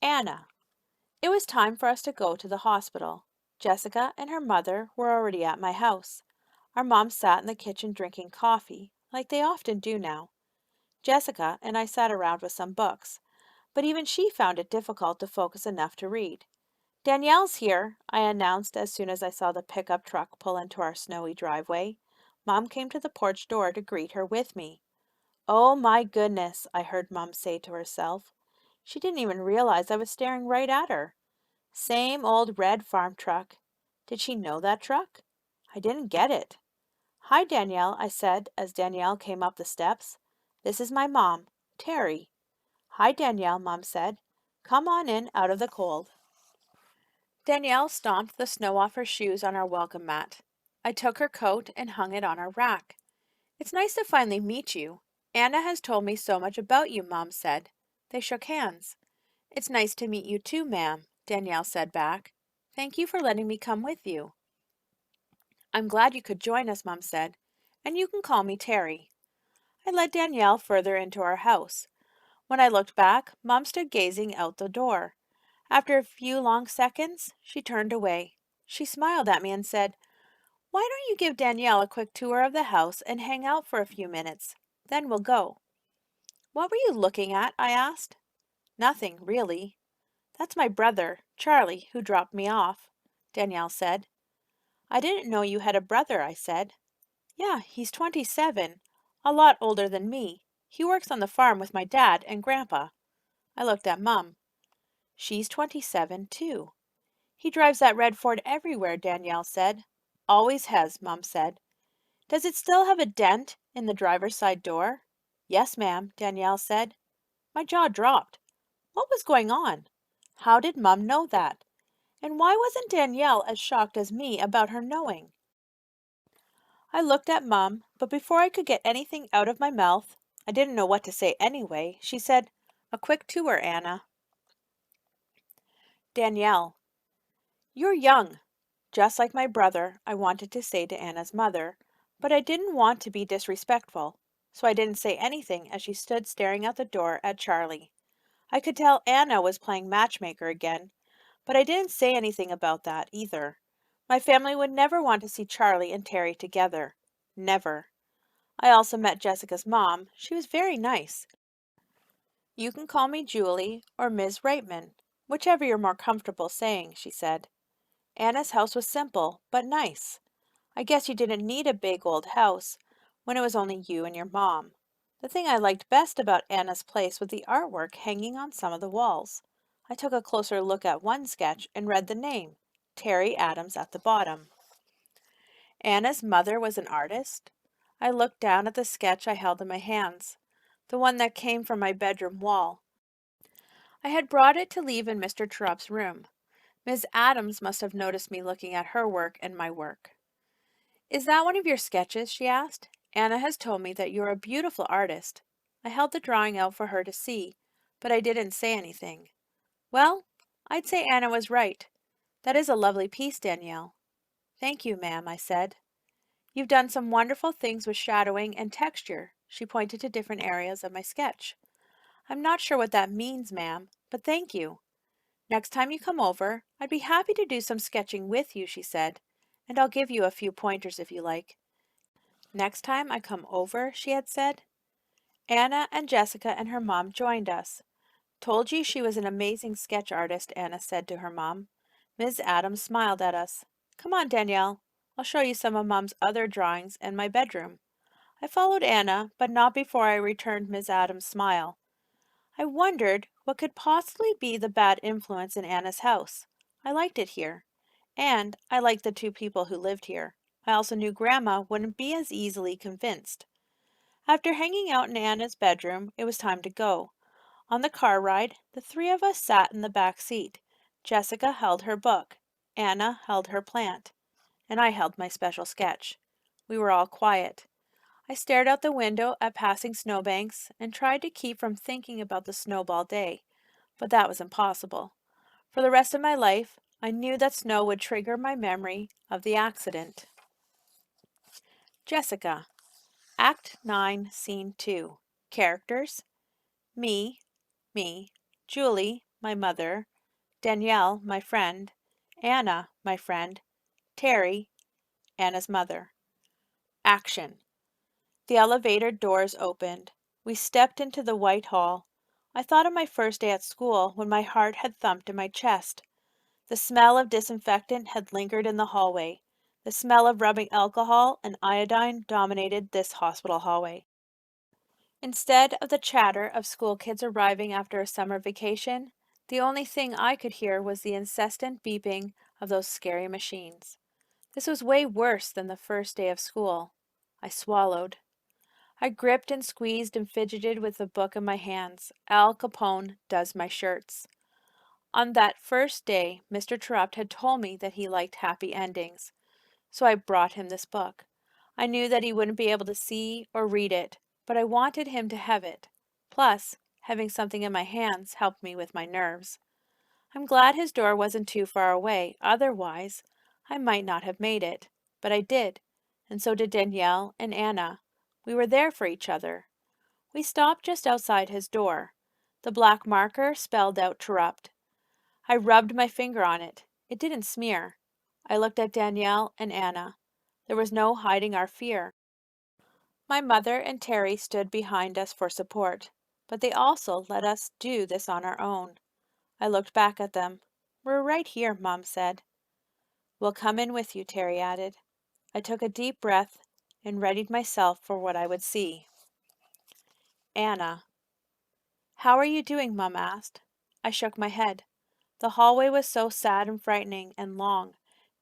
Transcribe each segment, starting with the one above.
Anna. It was time for us to go to the hospital. Jessica and her mother were already at my house. Our mom sat in the kitchen drinking coffee, like they often do now. Jessica and I sat around with some books, but even she found it difficult to focus enough to read. Danielle's here, I announced as soon as I saw the pickup truck pull into our snowy driveway. Mom came to the porch door to greet her with me. Oh my goodness, I heard Mom say to herself. She didn't even realize I was staring right at her. Same old red farm truck. Did she know that truck? I didn't get it. Hi, Danielle, I said as Danielle came up the steps. This is my mom, Terry. Hi, Danielle, Mom said. Come on in out of the cold. Danielle stomped the snow off her shoes on our welcome mat. I took her coat and hung it on our rack. It's nice to finally meet you. Anna has told me so much about you, Mom said. They shook hands. It's nice to meet you too, ma'am, Danielle said back. Thank you for letting me come with you. I'm glad you could join us, Mom said, and you can call me Terry. I led Danielle further into our house. When I looked back, Mom stood gazing out the door. After a few long seconds, she turned away. She smiled at me and said, Why don't you give Danielle a quick tour of the house and hang out for a few minutes? Then we'll go. What were you looking at? I asked. Nothing, really. That's my brother, Charlie, who dropped me off, Danielle said. I didn't know you had a brother, I said. Yeah, he's 27, a lot older than me. He works on the farm with my dad and grandpa. I looked at Mum. She's 27, too. He drives that red Ford everywhere, Danielle said. Always has, Mum said. Does it still have a dent in the driver's side door? Yes, ma'am, Danielle said. My jaw dropped. What was going on? How did Mum know that? And why wasn't Danielle as shocked as me about her knowing? I looked at Mum, but before I could get anything out of my mouth, I didn't know what to say anyway, she said, A quick tour, Anna. Danielle. You're young. Just like my brother, I wanted to say to Anna's mother, but I didn't want to be disrespectful, so I didn't say anything as she stood staring out the door at Charlie. I could tell Anna was playing matchmaker again, but I didn't say anything about that either. My family would never want to see Charlie and Terry together. Never. I also met Jessica's mom. She was very nice. You can call me Julie or Ms. Reitman, whichever you're more comfortable saying, she said. Anna's house was simple, but nice. I guess you didn't need a big old house when it was only you and your mom. The thing I liked best about Anna's place was the artwork hanging on some of the walls. I took a closer look at one sketch and read the name, Terry Adams, at the bottom. Anna's mother was an artist. I looked down at the sketch I held in my hands, the one that came from my bedroom wall. I had brought it to leave in Mr. Terupt's room. Miss Adams must have noticed me looking at her work and my work. Is that one of your sketches? She asked. Anna has told me that you're a beautiful artist. I held the drawing out for her to see, but I didn't say anything. Well, I'd say Anna was right. That is a lovely piece, Danielle. Thank you, ma'am, I said. You've done some wonderful things with shadowing and texture. She pointed to different areas of my sketch. I'm not sure what that means, ma'am, but thank you. Next time you come over, I'd be happy to do some sketching with you, she said, and I'll give you a few pointers if you like. Next time I come over, she had said. Anna and Jessica and her mom joined us. Told you she was an amazing sketch artist, Anna said to her mom. Ms. Adams smiled at us. Come on, Danielle. I'll show you some of Mom's other drawings in my bedroom. I followed Anna, but not before I returned Miss Adams' smile. I wondered what could possibly be the bad influence in Anna's house. I liked it here, and I liked the two people who lived here. I also knew Grandma wouldn't be as easily convinced. After hanging out in Anna's bedroom, it was time to go. On the car ride, the three of us sat in the back seat. Jessica held her book, Anna held her plant, and I held my special sketch. We were all quiet. I stared out the window at passing snowbanks and tried to keep from thinking about the snowball day, but that was impossible. For the rest of my life, I knew that snow would trigger my memory of the accident. Jessica, Act 9, Scene 2. Characters: me, Julie, my mother, Danielle, my friend, Anna, my friend, Terry, Anna's mother. Action. The elevator doors opened. We stepped into the white hall. I thought of my first day at school when my heart had thumped in my chest. The smell of disinfectant had lingered in the hallway. The smell of rubbing alcohol and iodine dominated this hospital hallway. Instead of the chatter of school kids arriving after a summer vacation, the only thing I could hear was the incessant beeping of those scary machines. This was way worse than the first day of school. I swallowed. I gripped and squeezed and fidgeted with the book in my hands. Al Capone does my shirts. On that first day, Mr. Terupt had told me that he liked happy endings, so I brought him this book. I knew that he wouldn't be able to see or read it, but I wanted him to have it. Plus, having something in my hands helped me with my nerves. I'm glad his door wasn't too far away, otherwise I might not have made it. But I did, and so did Danielle and Anna. We were there for each other. We stopped just outside his door. The black marker spelled out Terupt. I rubbed my finger on it. It didn't smear. I looked at Danielle and Anna. There was no hiding our fear. My mother and Terry stood behind us for support, but they also let us do this on our own. I looked back at them. "We're right here," Mom said. "We'll come in with you," Terry added. I took a deep breath and readied myself for what I would see. Anna. "How are you doing?" Mom asked. I shook my head. The hallway was so sad and frightening and long.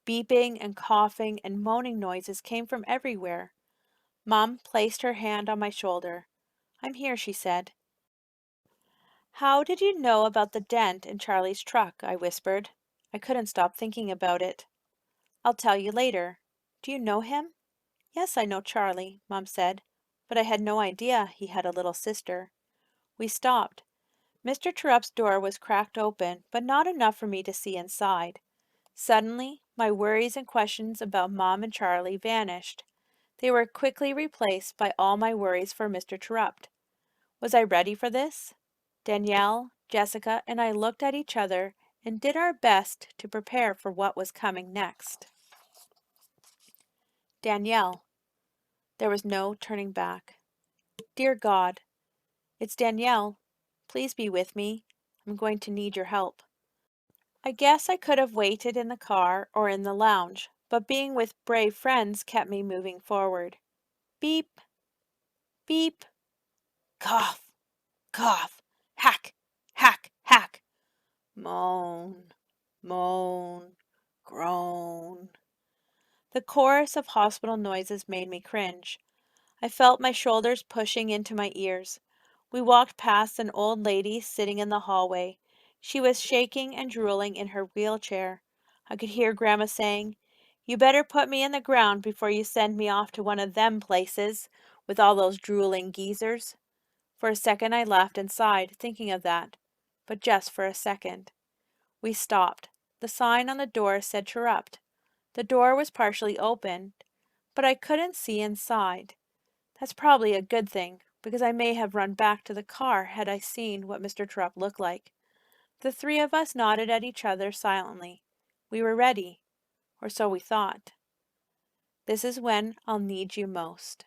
Beeping and coughing and moaning noises came from everywhere. Mom placed her hand on my shoulder. "I'm here," she said. "How did you know about the dent in Charlie's truck?" I whispered. I couldn't stop thinking about it. "I'll tell you later. Do you know him?" "Yes, I know Charlie," Mom said, "but I had no idea he had a little sister." We stopped. Mr. Terup's door was cracked open, but not enough for me to see inside. Suddenly, my worries and questions about Mom and Charlie vanished. They were quickly replaced by all my worries for Mr. Terupt. Was I ready for this? Danielle, Jessica, and I looked at each other and did our best to prepare for what was coming next. Danielle. There was no turning back. "Dear God, it's Danielle. Please be with me. I'm going to need your help." I guess I could have waited in the car or in the lounge, but being with brave friends kept me moving forward. Beep, beep, cough, cough, hack, hack, hack, moan, moan, groan. The chorus of hospital noises made me cringe. I felt my shoulders pushing into my ears. We walked past an old lady sitting in the hallway. She was shaking and drooling in her wheelchair. I could hear Grandma saying, "You better put me in the ground before you send me off to one of them places with all those drooling geezers." For a second I laughed and sighed, thinking of that. But just for a second. We stopped. The sign on the door said Terupt. The door was partially open, but I couldn't see inside. That's probably a good thing, because I may have run back to the car had I seen what Mr. Terupt looked like. The three of us nodded at each other silently. We were ready, or so we thought. This is when I'll need you most.